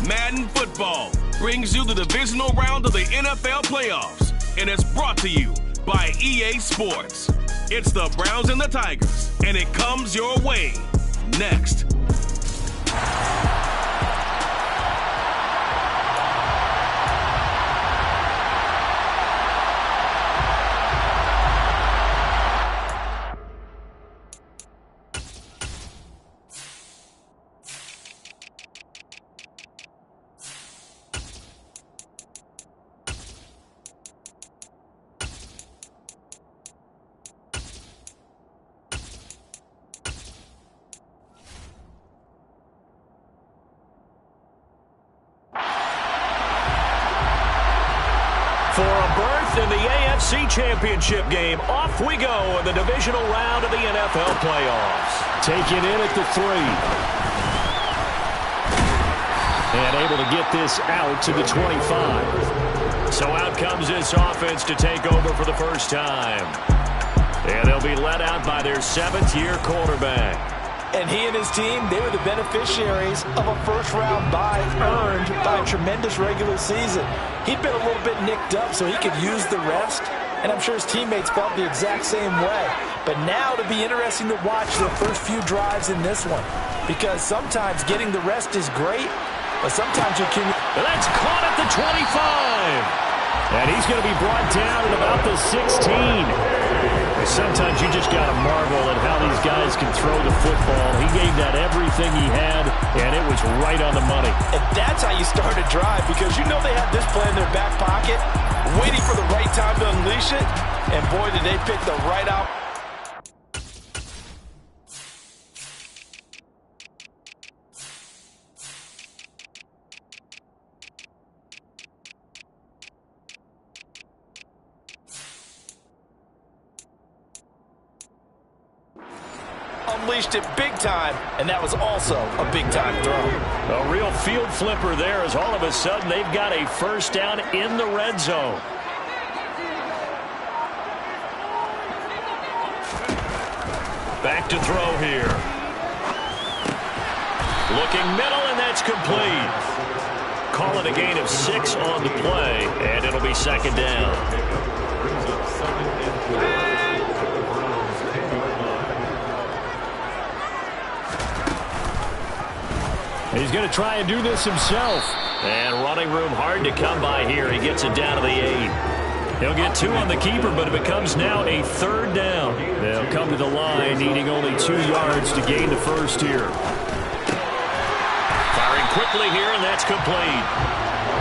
Madden Football brings you the divisional round of the NFL playoffs, and it's brought to you by EA Sports. It's the Browns and the Tigers, and it comes your way next. For a berth in the AFC Championship game, off we go in the divisional round of the NFL playoffs. Taken in at the 3. And able to get this out to the 25. So out comes this offense to take over for the first time. And they'll be led out by their 7th-year quarterback. And he and his team, they were the beneficiaries of a first-round bye earned by a tremendous regular season. He'd been a little bit nicked up, so he could use the rest. And I'm sure his teammates felt the exact same way. But now it'll be interesting to watch the first few drives in this one. Because sometimes getting the rest is great, but sometimes you can... That's caught at the 25. And he's going to be brought down at about the 16. Sometimes you just got to marvel at how these guys can throw the football. He gave that everything he had, and it was right on the money. And that's how you start a drive, because you know they had this play in their back pocket, waiting for the right time to unleash it. And boy, did they pick the right out. Unleashed it big time, and that was also a big-time throw. A real field flipper there, as all of a sudden they've got a first down in the red zone. Back to throw here. Looking middle, and that's complete. Call it a gain of 6 on the play, and it'll be second down. He's going to try and do this himself. And running room hard to come by here. He gets it down to the 8. He'll get 2 on the keeper, but it becomes now a third down. They'll come to the line, needing only 2 yards to gain the first here. Firing quickly here, and that's complete.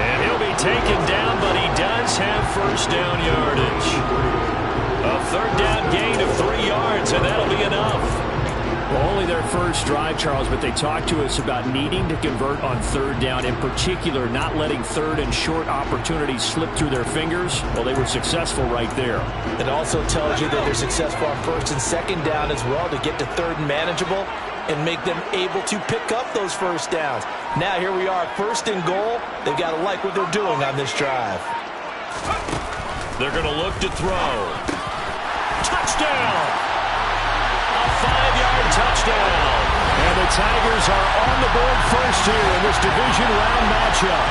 And he'll be taken down, but he does have first down yardage. A third down gain of 3 yards, and that'll be enough. Well, only their first drive, Charles, but they talked to us about needing to convert on third down, in particular not letting third and short opportunities slip through their fingers. Well, they were successful right there. It also tells you that they're successful on first and second down as well, to get to third and manageable and make them able to pick up those first downs. Now here we are, first and goal. They've got to like what they're doing on this drive. They're going to look to throw. Touchdown! 5-yard touchdown. And the Tigers are on the board first here in this division round matchup.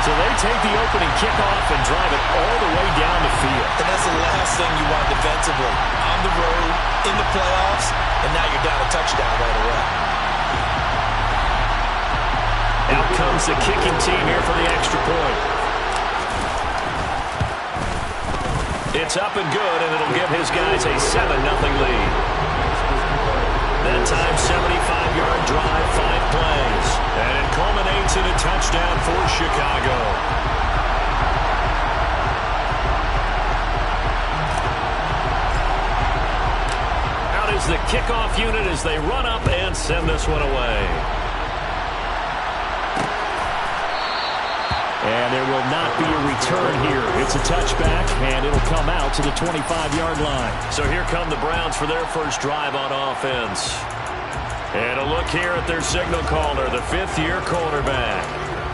So they take the opening kickoff and drive it all the way down the field. And that's the last thing you want defensively. On the road, in the playoffs, and now you're down a touchdown right away. Out comes the kicking team here for the extra point. It's up and good, and it'll give his guys a 7-0 lead. That time, 75-yard drive, 5 plays. And it culminates in a touchdown for Chicago. Out is the kickoff unit as they run up and send this one away. And there will not be a return here. It's a touchback, and it'll come out to the 25-yard line. So here come the Browns for their first drive on offense. And a look here at their signal caller, the 5th-year quarterback.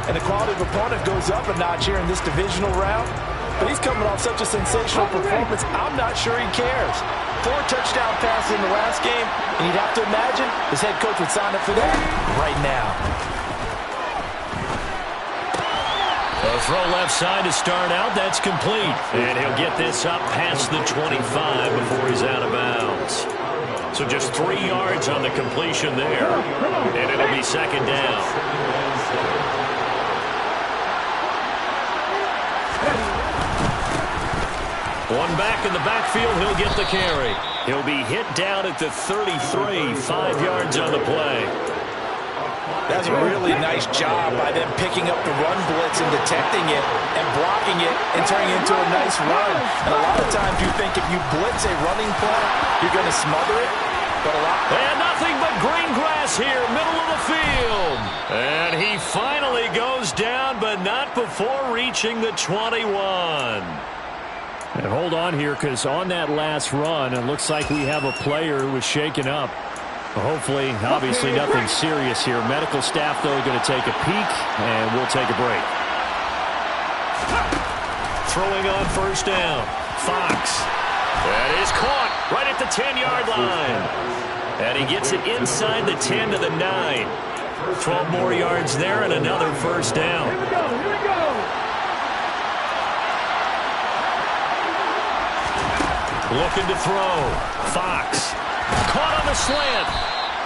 And the quality of opponent goes up a notch here in this divisional round. But he's coming off such a sensational performance, I'm not sure he cares. 4 touchdown passes in the last game, and you'd have to imagine his head coach would sign up for that right now. throw left side to start out. That's complete. And he'll get this up past the 25 before he's out of bounds. So just 3 yards on the completion there. And it'll be second down. One back in the backfield. He'll get the carry. He'll be hit down at the 33. 5 yards on the play. That's a really nice job by them picking up the run blitz and detecting it and blocking it and turning it into a nice run. And a lot of times you think if you blitz a running play, you're going to smother it. But and nothing but green grass here, middle of the field. And he finally goes down, but not before reaching the 21. And hold on here, because on that last run, it looks like we have a player who was shaken up. Hopefully, obviously nothing serious here. Medical staff, though, going to take a peek, and we'll take a break. Throwing on first down. Fox. That is caught right at the 10-yard line. And he gets it inside the 10 to the 9. 12 more yards there and another first down. Here we go. Looking to throw. Fox. Caught on the slant.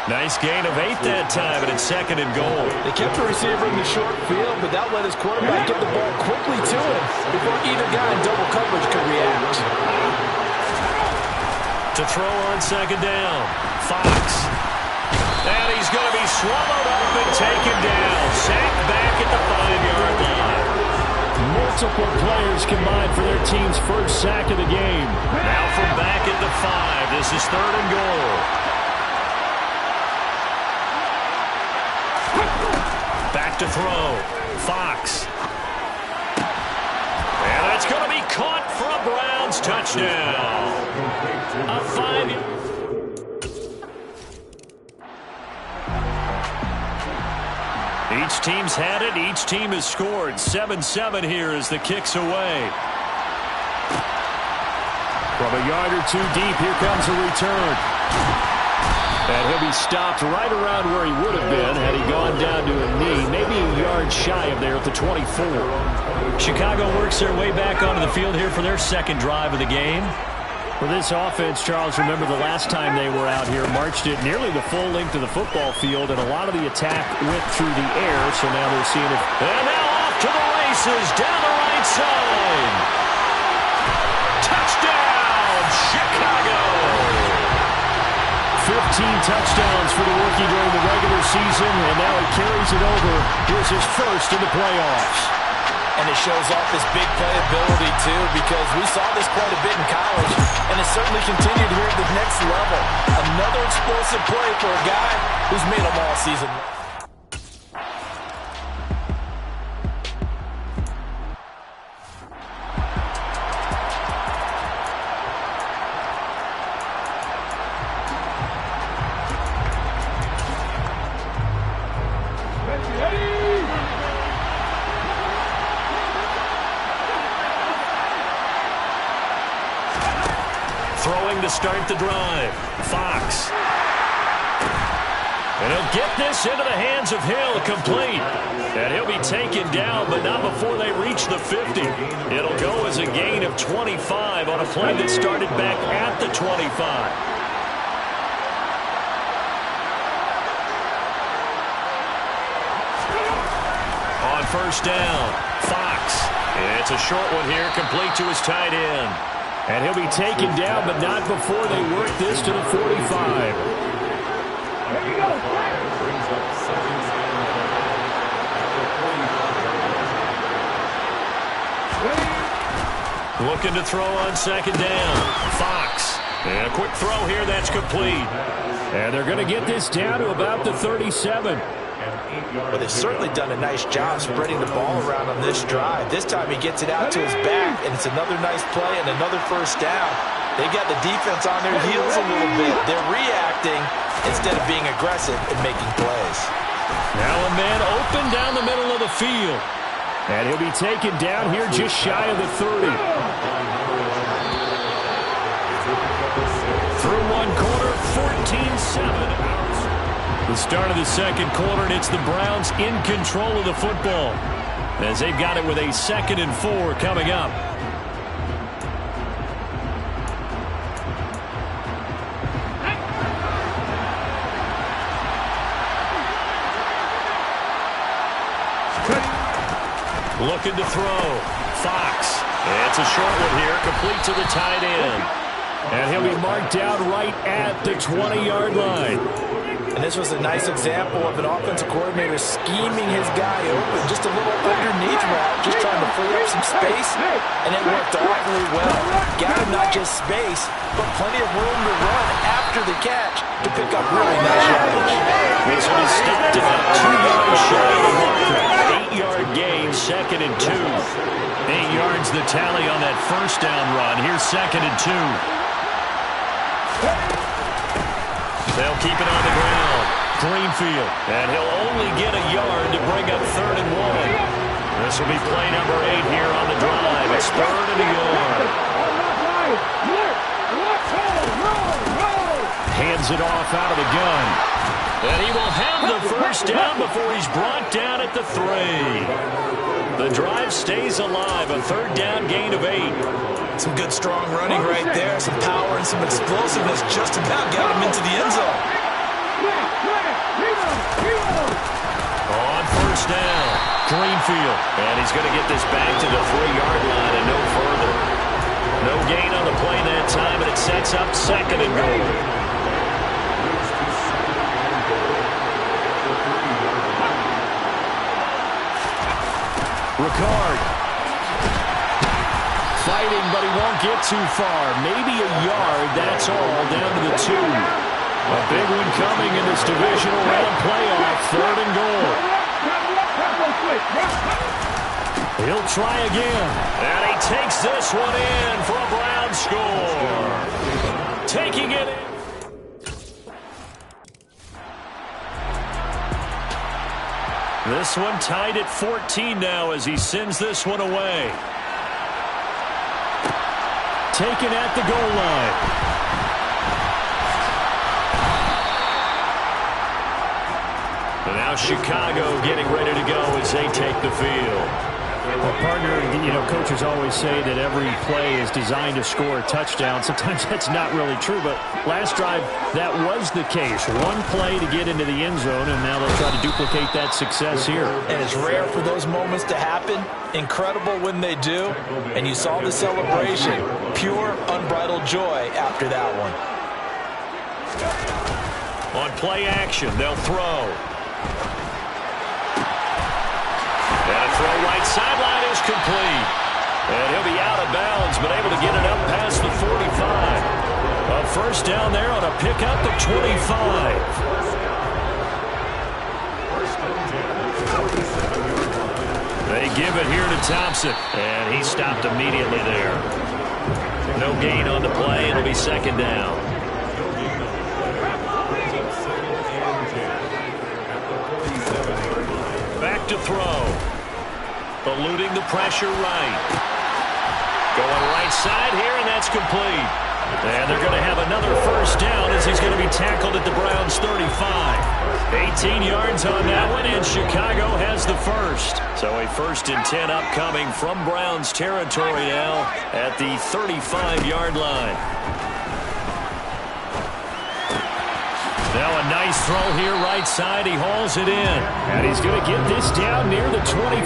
Nice gain of 8 that time, and it's second and goal. They kept the receiver in the short field, but that let his quarterback get the ball quickly to him before either guy in double coverage could react. To throw on second down. Fox. And he's going to be swallowed up and taken down. Sacked back at the 5-yard line. Multiple players combined for their team's first sack of the game. Now from back at the 5. This is third and goal. Back to throw. Fox. And that's going to be caught for a Browns touchdown. A 5. Each team's had it. Each team has scored. 7-7 here as the kick's away. From a yard or two deep, here comes a return. And he'll be stopped right around where he would have been had he gone down to a knee, maybe a yard shy of there at the 24. Chicago works their way back onto the field here for their second drive of the game. For this offense, Charles, remember the last time they were out here, marched it nearly the full length of the football field, and a lot of the attack went through the air, so now they're seeing it. And now off to the races, down the right side. Touchdown, Chicago! 15 touchdowns for the rookie during the regular season, and now he carries it over. Here's his first in the playoffs. And it shows off his big playability, too, because we saw this quite a bit in college, and it certainly continued here at the next level. Another explosive play for a guy who's made them all season. Throwing to start the drive. Fox. And he'll get this into the hands of Hill, complete. And he'll be taken down, but not before they reach the 50. It'll go as a gain of 25 on a play that started back at the 25. On first down, Fox. It's a short one here, complete to his tight end. And he'll be taken down, but not before they work this to the 45. Looking to throw on second down. Fox. And a quick throw here, that's complete. And they're going to get this down to about the 37. Well, they've certainly done a nice job spreading the ball around on this drive. This time he gets it out to his back, and it's another nice play and another first down. They've got the defense on their heels a little bit. They're reacting instead of being aggressive and making plays. Now a man open down the middle of the field. And he'll be taken down here just shy of the 30. Through one quarter, 14-7. The start of the second quarter, and it's the Browns in control of the football. as they've got it with a 2nd and 4 coming up. Looking to throw. Fox. It's a short one here, complete to the tight end. And he'll be marked down right at the 20-yard line. And this was a nice example of an offensive coordinator scheming his guy open, just a little underneath route, just trying to free up some space, and it worked awfully well. Got him not just space, but plenty of room to run after the catch to pick up really nice yardage. This one is stopped about 2 yards shy of the marker. 8-yard gain, 2nd and 2. 8 yards the tally on that first down run. Here's 2nd and 2. They'll keep it on the ground. Greenfield. And he'll only get a yard to bring up 3rd and 1. This will be play number 8 here on the drive. It's 3rd and a yard. Hands it off out of the gun. And he will have the first down before he's brought down at the 3. The drive stays alive. A 3rd down gain of 8. Some good strong running right there, some power and some explosiveness, just about got him into the end zone. On first down, Greenfield. And he's going to get this back to the 3-yard line and no further. No gain on the play that time, and it sets up 2nd and goal. Ricard. Fighting, but he won't get too far. Maybe a yard, that's all, down to the 2. A big one coming in this divisional round playoff, 3rd and goal. He'll try again. And he takes this one in for a Brown score. Taking it in. This one tied at 14 now as he sends this one away. Taken at the goal line. And now Chicago getting ready to go as they take the field. Well, partner, coaches always say that every play is designed to score a touchdown. Sometimes that's not really true, but last drive, that was the case. One play to get into the end zone, and now they'll try to duplicate that success here. And it's rare for those moments to happen. Incredible when they do. And you saw the celebration. Pure, unbridled joy after that one. On play action, they'll throw. And a throw right sideline is complete. And he'll be out of bounds, but able to get it up past the 45. A first down there on a pickup at 25. They give it here to Thompson. And he stopped immediately there. No gain on the play. It'll be 2nd down. Back to throw. Eluding the pressure right. Going right side here, and that's complete. And they're going to have another first down as he's going to be tackled at the Browns' 35. 18 yards on that one, and Chicago has the first. So a 1st and 10 upcoming from Browns territory now at the 35-yard line. Now a nice throw here right side. He hauls it in. And he's going to get this down near the 25.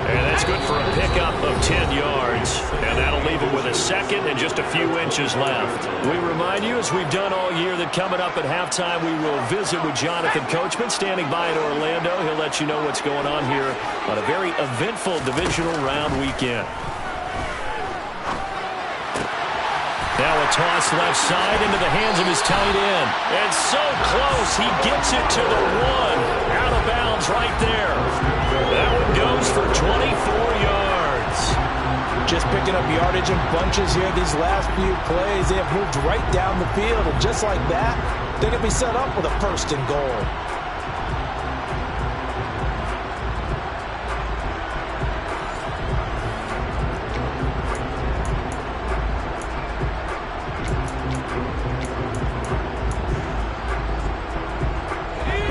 And that's good for a pickup of 10 yards. And that'll leave him with a 2nd and just a few inches left. We remind you, as we've done all year, that coming up at halftime, we will visit with Jonathan Coachman standing by in Orlando. He'll let you know what's going on here on a very eventful divisional round weekend. Now a toss left side into the hands of his tight end. And so close, he gets it to the 1. Out of bounds right there. That one goes for 24 yards. Just picking up yardage in bunches here these last few plays. They have moved right down the field, and just like that, they're going to be set up with a 1st and goal.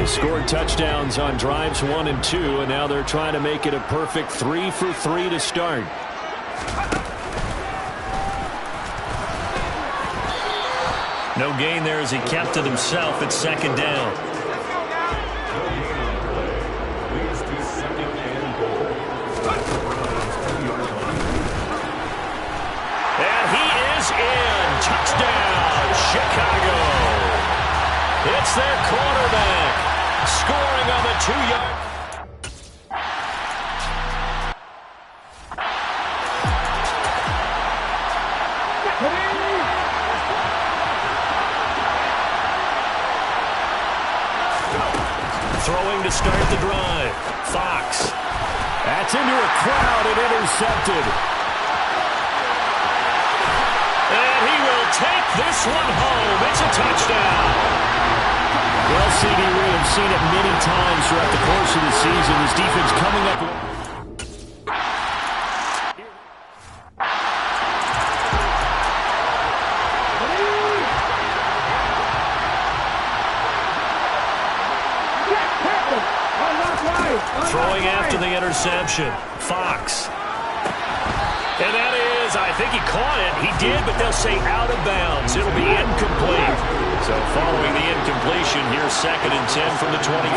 Scored touchdowns on drives 1 and 2, and now they're trying to make it a perfect 3 for 3 to start. No gain there as he kept it himself at second down. And he is in. Touchdown, Chicago. It's their quarterback scoring on the 2-yard. Throwing to start the drive. Fox. That's into a crowd and intercepted. And he will take this one home. It's a touchdown. Well, CD, we have seen it many times throughout the course of the season. This defense coming up. Throwing after the interception. Fox. And that is, I think he caught it. He did, but they'll say out of bounds. It'll be incomplete. So following the incompletion, here's 2nd and 10 from the 25.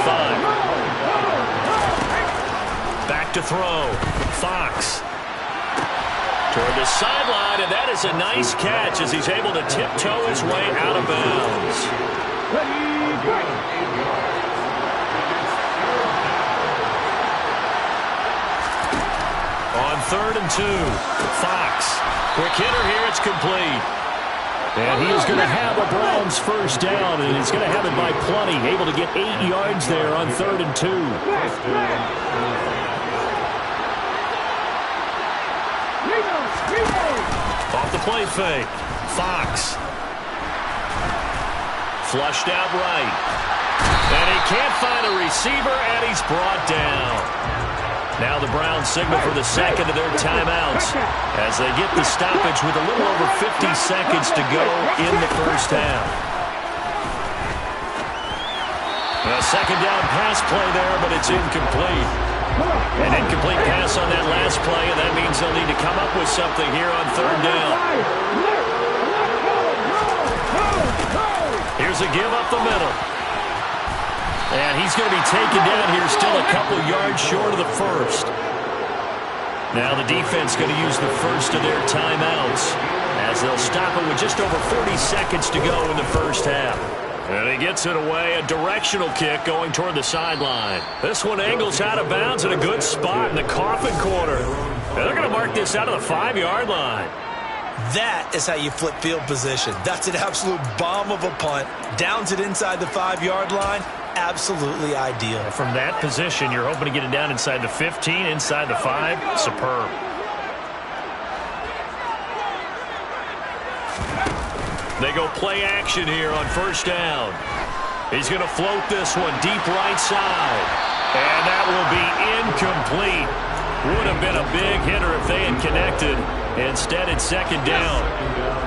Back to throw. Fox. Toward the sideline, and that is a nice catch as he's able to tiptoe his way out of bounds. On 3rd and 2, Fox. Quick hitter here, it's complete. And he is going to have a Browns first down, and he's going to have it by plenty. Able to get 8 yards there on 3rd and 2. Off the play fake. Fox. Flushed out right. And he can't find a receiver, and he's brought down. Now the Browns signal for the second of their timeouts as they get the stoppage with a little over 50 seconds to go in the first half. A second down pass play there, but it's incomplete. An incomplete pass on that last play, and that means they'll need to come up with something here on 3rd down. Here's a give up the middle. And he's going to be taken down here, still a couple yards short of the first. Now the defense going to use the first of their timeouts as they'll stop it with just over 40 seconds to go in the first half. And he gets it away, a directional kick going toward the sideline. This one angles out of bounds in a good spot in the coffin corner. And they're going to mark this out of the 5-yard line. That is how you flip field position. That's an absolute bomb of a punt. Downs it inside the 5-yard line. Absolutely ideal. From that position, you're hoping to get it down inside the 15, inside the 5. Superb. They go play action here on first down. He's going to float this one deep right side. And that will be incomplete. Would have been a big hitter if they had connected. Instead, it's second down.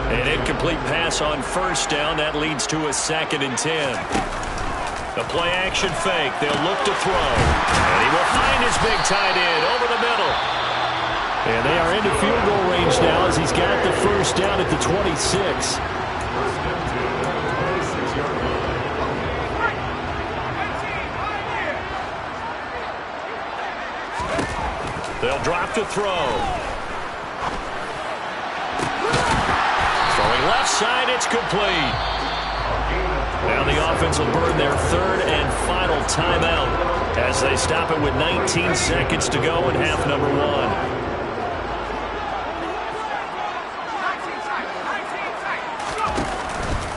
An incomplete pass on first down. That leads to a 2nd and 10. The play-action fake. They'll look to throw. And he will find his big tight end over the middle. And they are into field goal range now as he's got the first down at the 26. They'll drop to throw. Throwing left side, it's complete. Now the offense will burn their 3rd and final timeout as they stop it with 19 seconds to go in half number 1.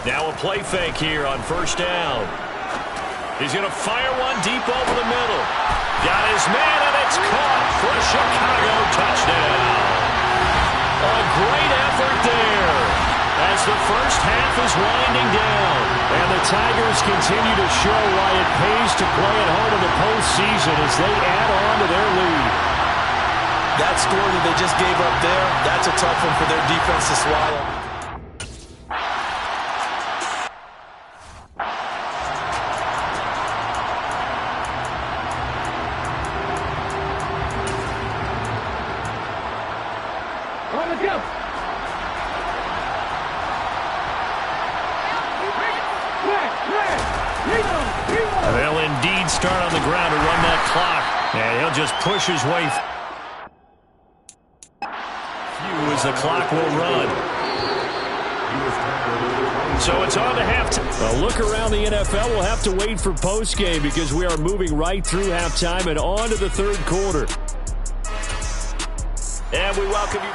Now a play fake here on first down. He's going to fire one deep over the middle. Got his man, and it's caught for a Chicago touchdown. A great effort there as the first half is winding down. And the Tigers continue to show why it pays to play at home in the postseason as they add on to their lead. That score that they just gave up there, that's a tough one for their defense to swallow. They'll indeed start on the ground to run that clock. And he'll just push his way through as the clock will run. So it's on to halftime. A look around the NFL. We'll have to wait for postgame because we are moving right through halftime and on to the third quarter. And we welcome you.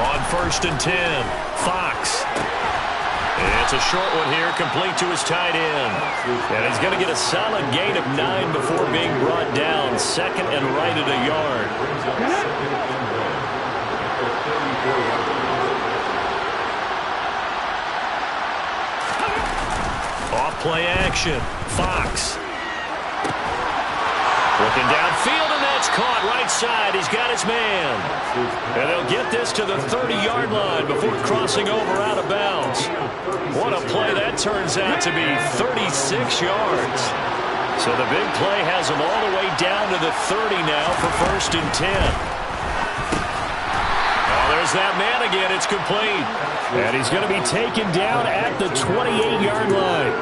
On 1st and 10, Fox. It's a short one here, complete to his tight end. And he's going to get a solid gain of 9 before being brought down. 2nd and right at a yard. Off play action, Fox. Looking downfield, and that's caught right side. He's got his man. And they'll get this to the 30-yard line before crossing over out of bounds. What a play that turns out to be, 36 yards. So the big play has him all the way down to the 30 now for 1st and 10. Oh, there's that man again. It's complete. And he's going to be taken down at the 28-yard line.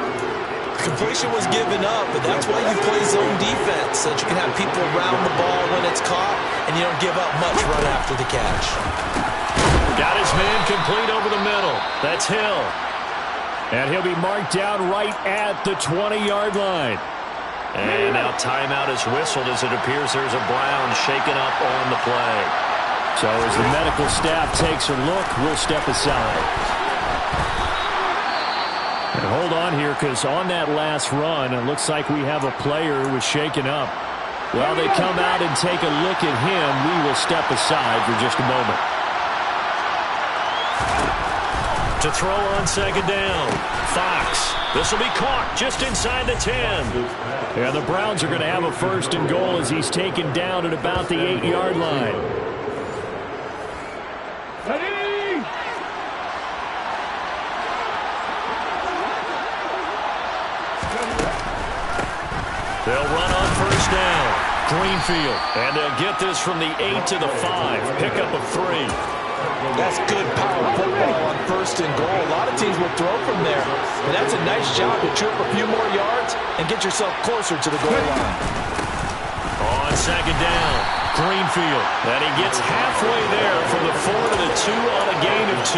Completion was given up, but that's why you play zone defense, so that you can have people around the ball when it's caught, and you don't give up much right after the catch. Got his man complete over the middle. That's Hill. And he'll be marked down right at the 20-yard line. And now timeout is whistled as it appears there's a Brown shaken up on the play. So as the medical staff takes a look, we'll step aside. And hold on here, because on that last run, it looks like we have a player who was shaken up. Well, they come out and take a look at him. We will step aside for just a moment. To throw on 2nd down, Fox. This will be caught just inside the 10. And the Browns are going to have a 1st and goal as he's taken down at about the 8-yard line. They'll run on 1st down. Greenfield. And they'll get this from the 8 to the 5. Pickup of 3. That's good power football on 1st and goal. A lot of teams will throw from there. But that's a nice job to trip a few more yards and get yourself closer to the goal line. On 2nd down, Greenfield. And he gets halfway there from the 4 to the 2 on a gain of 2.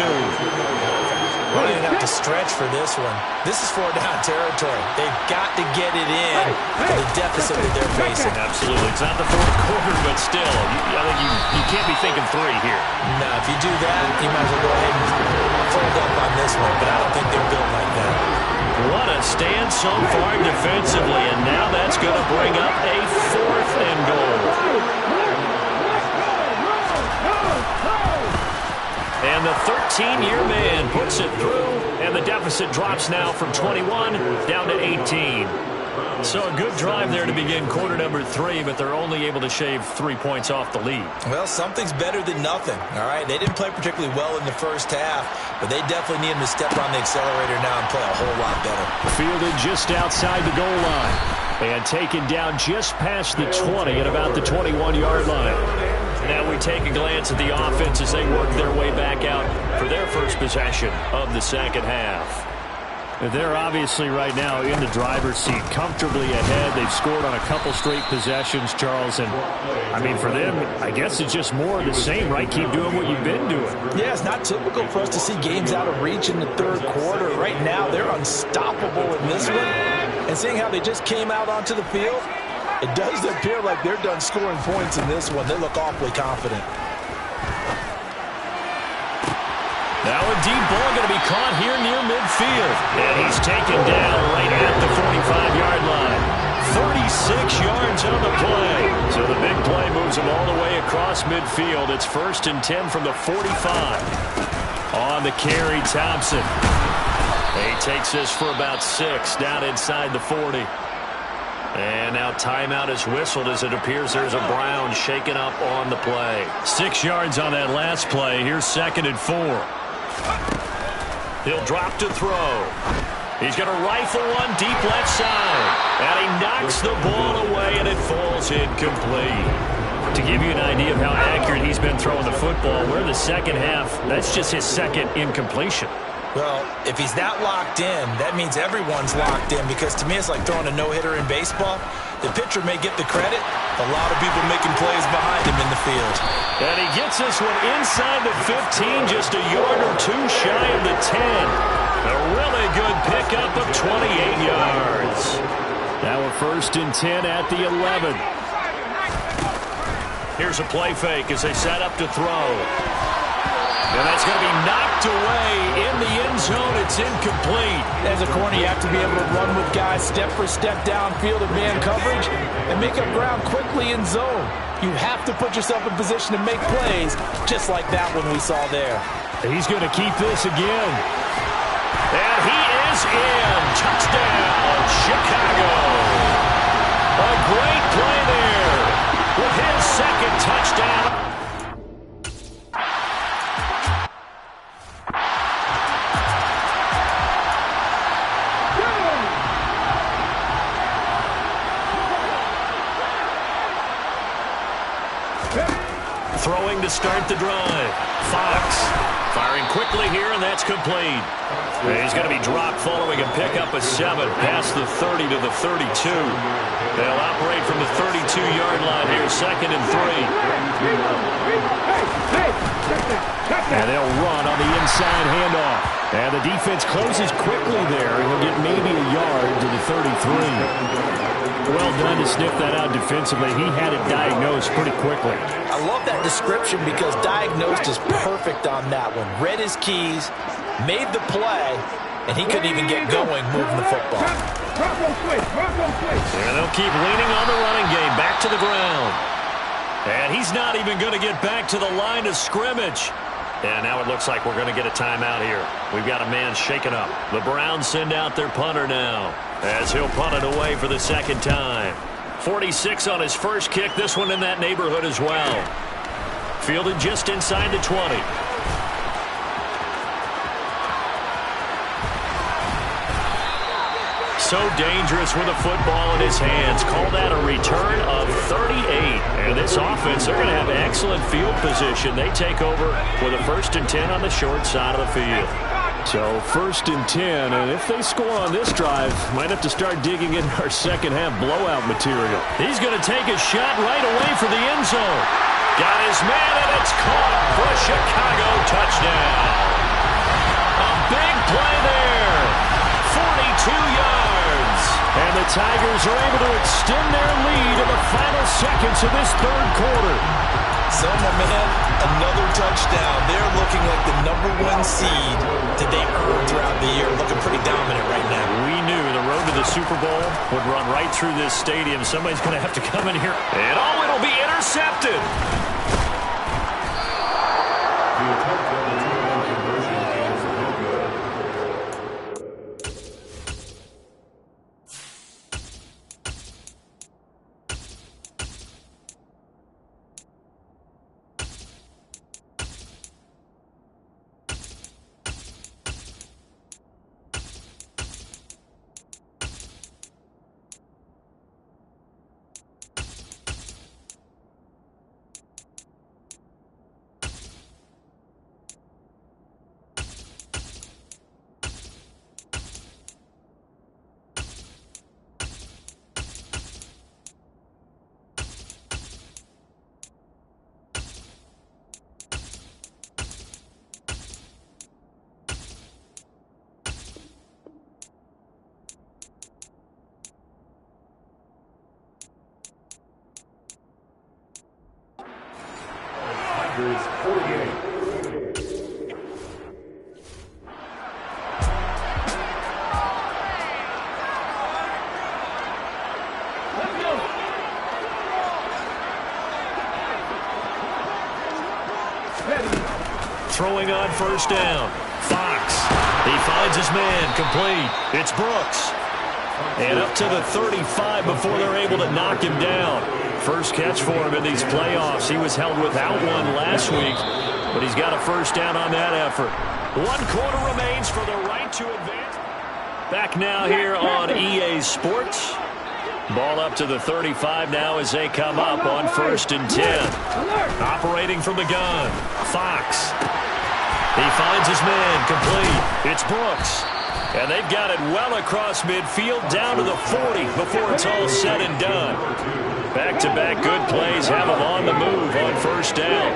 Well, they didn't have to stretch for this one. This is 4-down territory. They've got to get it in for the deficit that they're facing. Absolutely. It's not the 4th quarter, but still, I think you can't be thinking 3 here. No, if you do that, you might as well go ahead and fold up on this one, but I don't think they're built like that. What a stand so far defensively, and now that's going to bring up a 4th and goal. And the 13-year man puts it through, and the deficit drops now from 21 down to 18. So a good drive there to begin quarter number 3, but they're only able to shave 3 points off the lead. Well, something's better than nothing, all right? They didn't play particularly well in the first half, but they definitely need him to step on the accelerator now and play a whole lot better. Fielded just outside the goal line and taken down just past the 20 at about the 21-yard line. Now we take a glance at the offense as they work their way back out for their first possession of the second half. They're obviously right now in the driver's seat, comfortably ahead. They've scored on a couple straight possessions, Charles. And, I mean, for them, I guess it's just more of the same, right? Keep doing what you've been doing. Yeah, it's not typical for us to see games out of reach in the third quarter. Right now, they're unstoppable in this one. And seeing how they just came out onto the field, it does appear like they're done scoring points in this one. They look awfully confident. Now a deep ball going to be caught here near midfield. And he's taken down right at the 45-yard line. 36 yards on the play. So the big play moves him all the way across midfield. It's 1st and 10 from the 45. On the carry, Thompson. He takes this for about 6 down inside the 40. And now timeout is whistled as it appears there's a Brown shaken up on the play. 6 yards on that last play. Here's 2nd and 4. He'll drop to throw. He's going to rifle one deep left side. And he knocks the ball away, and it falls incomplete. To give you an idea of how accurate he's been throwing the football, we're in the second half. That's just his second incompletion. Well, if he's not locked in, that means everyone's locked in, because to me it's like throwing a no-hitter in baseball. The pitcher may get the credit. A lot of people making plays behind him in the field. And he gets this one inside the 15, just a yard or two shy of the 10. A really good pickup of 28 yards. Now we're 1st and 10 at the 11. Here's a play fake as they set up to throw. And that's going to be knocked away in the end zone. It's incomplete. As a corner, you have to be able to run with guys step for step downfield in man coverage and make up ground quickly in zone. You have to put yourself in position to make plays, just like that one we saw there. He's going to keep this again. And he is in. Touchdown, Chicago. A great play there with his 2nd touchdown. Throwing to start the drive. Fox firing quickly here, and that's complete. He's going to be dropped following a pickup of 7 past the 30 to the 32. They'll operate from the 32-yard line here, 2nd and 3. And they'll run on the inside handoff. And the defense closes quickly there. He'll get maybe a yard to the 33. Well done to sniff that out defensively. He had it diagnosed pretty quickly. I love that description, because diagnosed is perfect on that one. Read his keys, made the play, and he couldn't even get going moving the football. And they'll keep leaning on the running game. Back to the ground. And he's not even going to get back to the line of scrimmage. And now it looks like we're going to get a timeout here. We've got a man shaken up. The Browns send out their punter now, as he'll punt it away for the 2nd time. 46 on his first kick. This one in that neighborhood as well. Fielded just inside the 20. So dangerous with a football in his hands. Call that a return of 38. And this offense, they're going to have excellent field position. They take over with a 1st and 10 on the short side of the field. So 1st and 10, and if they score on this drive, might have to start digging in our second half blowout material. He's going to take a shot right away for the end zone. Got his man, and it's caught for a Chicago touchdown. A big play there. 42 yards. And the Tigers are able to extend their lead in the final seconds of this 3rd quarter. So, my man, another touchdown. They're looking like the #1 seed that they earned throughout the year. Looking pretty dominant right now. We knew the road to the Super Bowl would run right through this stadium. Somebody's going to have to come in here. And it'll be intercepted. Throwing on 1st down. Fox. He finds his man. Complete. It's Brooks. And up to the 35 before they're able to knock him down. First catch for him in these playoffs. He was held without one last week, but he's got a first down on that effort. 1 quarter remains for the right to advance. Back now here on EA Sports. Ball up to the 35 now as they come up on 1st and 10. Operating from the gun, Fox. He finds his man, complete. It's Brooks. And they've got it well across midfield down to the 40 before it's all said and done. Back-to-back good plays have him on the move on 1st down.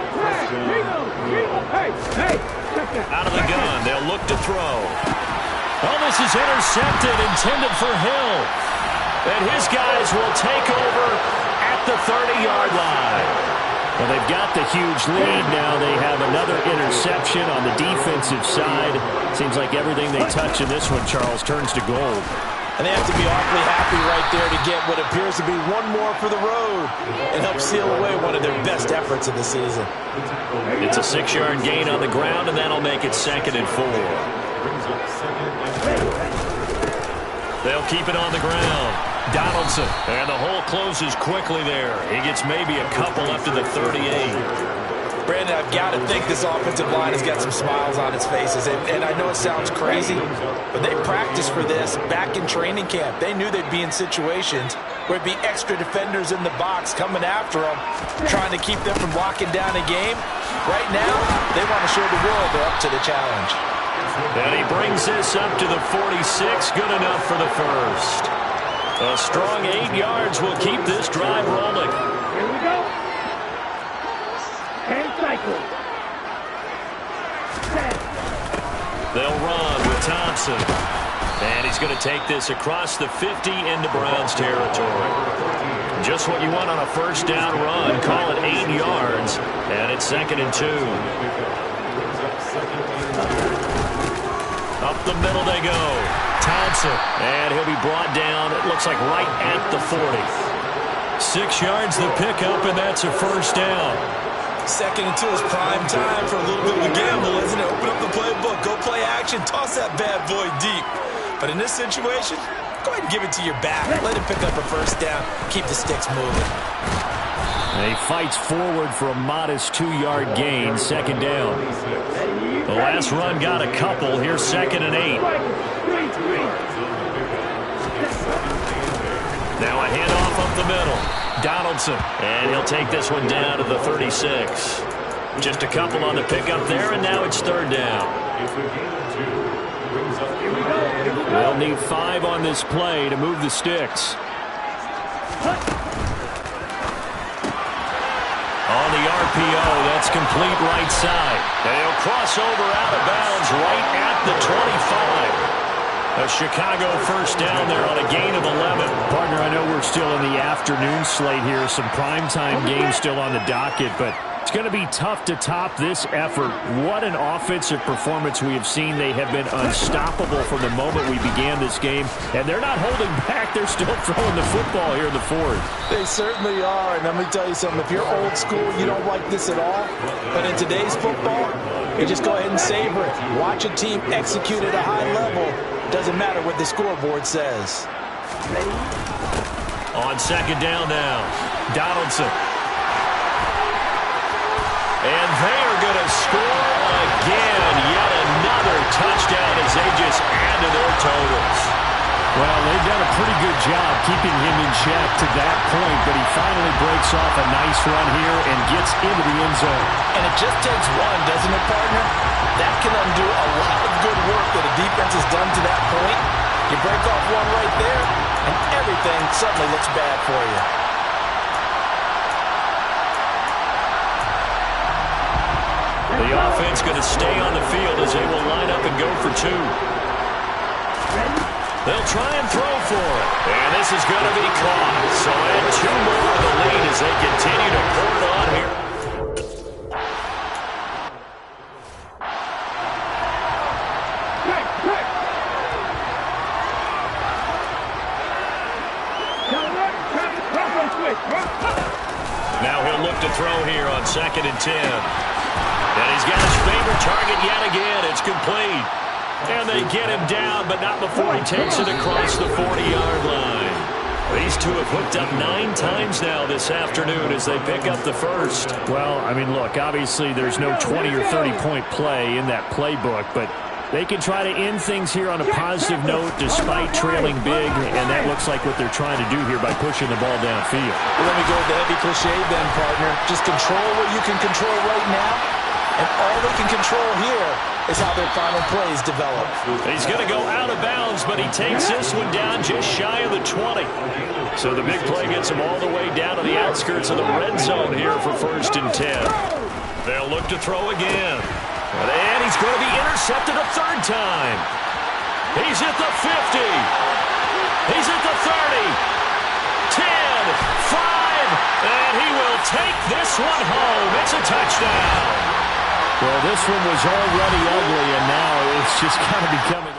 Out of the gun, they'll look to throw. Oh, this is intercepted, intended for Hill. And his guys will take over at the 30-yard line. Well, they've got the huge lead now. They have another interception on the defensive side. Seems like everything they touch in this one, Charles, turns to gold. And they have to be awfully happy right there to get what appears to be one more for the road and help seal away one of their best efforts of the season. It's a 6-yard gain on the ground, and that'll make it 2nd and 4. They'll keep it on the ground. Donaldson, and the hole closes quickly there. He gets maybe a couple up to the 38. Brandon, I've got to think this offensive line has got some smiles on its faces. And I know it sounds crazy, but they practiced for this back in training camp. They knew they'd be in situations where it'd be extra defenders in the box coming after them, trying to keep them from locking down a game. Right now, they want to show the world they're up to the challenge. And he brings this up to the 46. Good enough for the first. A strong 8 yards will keep this drive rolling. Here we go. And cycle. Set. They'll run with Thompson. And he's going to take this across the 50 into Browns territory. Just what you want on a 1st down run. Call it 8 yards. And it's 2nd and 2. Up the middle they go. Thompson. And he'll be brought down, it looks like right at the 40. 6 yards the pickup, and that's a 1st down. 2nd and 2 is prime time for a little bit of a gamble, isn't it? Open up the playbook, go play action, toss that bad boy deep. But in this situation, go ahead and give it to your back. Let him pick up a 1st down, keep the sticks moving. He fights forward for a modest 2-yard gain, 2nd down. The last run got a couple. Here's 2nd and 8. Now a handoff up the middle. Donaldson. And he'll take this one down to the 36. Just a couple on the pickup there, and now it's 3rd down. They'll need 5 on this play to move the sticks. On the RPO, that's complete right side. And he'll cross over out of bounds right at the 25. A Chicago 1st down there on a gain of 11. Partner, I know we're still in the afternoon slate here. Some primetime games still on the docket, but it's going to be tough to top this effort. What an offensive performance we have seen. They have been unstoppable from the moment we began this game, and they're not holding back. They're still throwing the football here in the 4th. They certainly are, and let me tell you something. If you're old school, you don't like this at all. But in today's football, you just go ahead and savor it. Watch a team execute at a high level. Doesn't matter what the scoreboard says. On 2nd down now, Donaldson. And they are going to score again. Yet another touchdown as they just add to their totals. Well, they've done a pretty good job keeping him in check to that point, but he finally breaks off a nice run here and gets into the end zone. And it just takes one, doesn't it, partner? That can undo a lot of good work that a defense has done to that point. You break off one right there, and everything suddenly looks bad for you. The offense going to stay on the field as they will line up and go for 2. They'll try and throw for it. And this is going to be caught. So add 2 more to the lead as they continue to pour it on here. Now he'll look to throw here on 2nd and 10. And he's got his favorite target yet again. It's complete. And they get him down, but not before he takes it across the 40-yard line. These two have hooked up 9 times now this afternoon as they pick up the first. Well, I mean, look, obviously there's no 20 or 30-point play in that playbook, but they can try to end things here on a positive note despite trailing big, and that looks like what they're trying to do here by pushing the ball downfield. Well, let me go with the heavy cliche then, partner. Just control what you can control right now. And all they can control here is how their final plays develop. He's going to go out of bounds, but he takes this one down just shy of the 20. So the big play gets him all the way down to the outskirts of the red zone here for 1st and 10. They'll look to throw again. And he's going to be intercepted a 3rd time. He's at the 50. He's at the 30. 10, 5, and he will take this one home. It's a touchdown. Well, this one was already ugly, and now it's just kind of becoming...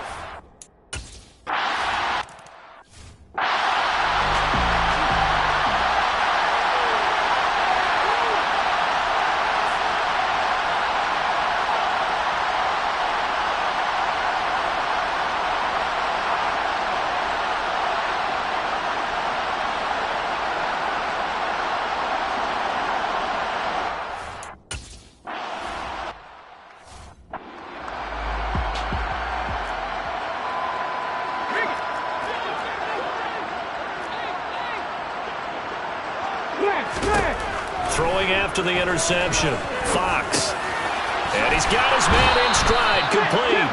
Throwing after the interception, Fox. And he's got his man in stride, complete.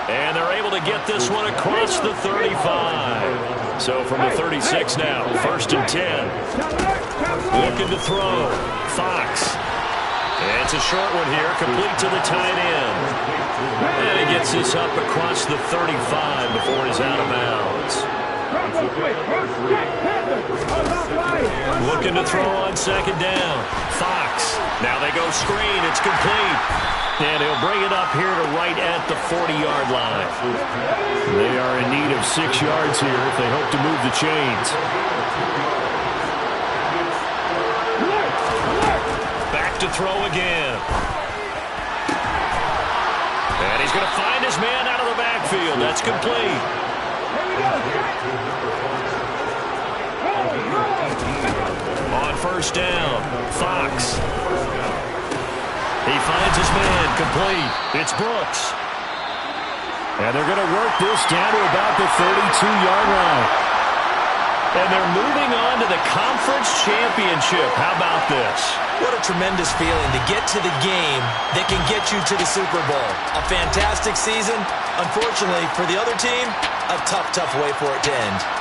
And they're able to get this one across the 35. So from the 36 now, 1st and 10. Looking to throw, Fox. And it's a short one here, complete to the tight end. And he gets this up across the 35 before he's out of bounds. Looking to throw on 2nd down. Fox. Now they go screen. It's complete. And he'll bring it up here to right at the 40-yard line. They are in need of 6 yards here if they hope to move the chains. Back to throw again. And he's going to find his man out of the backfield. That's complete. On 1st down, Fox. He finds his man, complete. It's Brooks. And they're going to work this down to about the 32-yard line. And they're moving on to the conference championship. How about this? What a tremendous feeling to get to the game that can get you to the Super Bowl. A fantastic season. Unfortunately, for the other team, a tough way for it to end.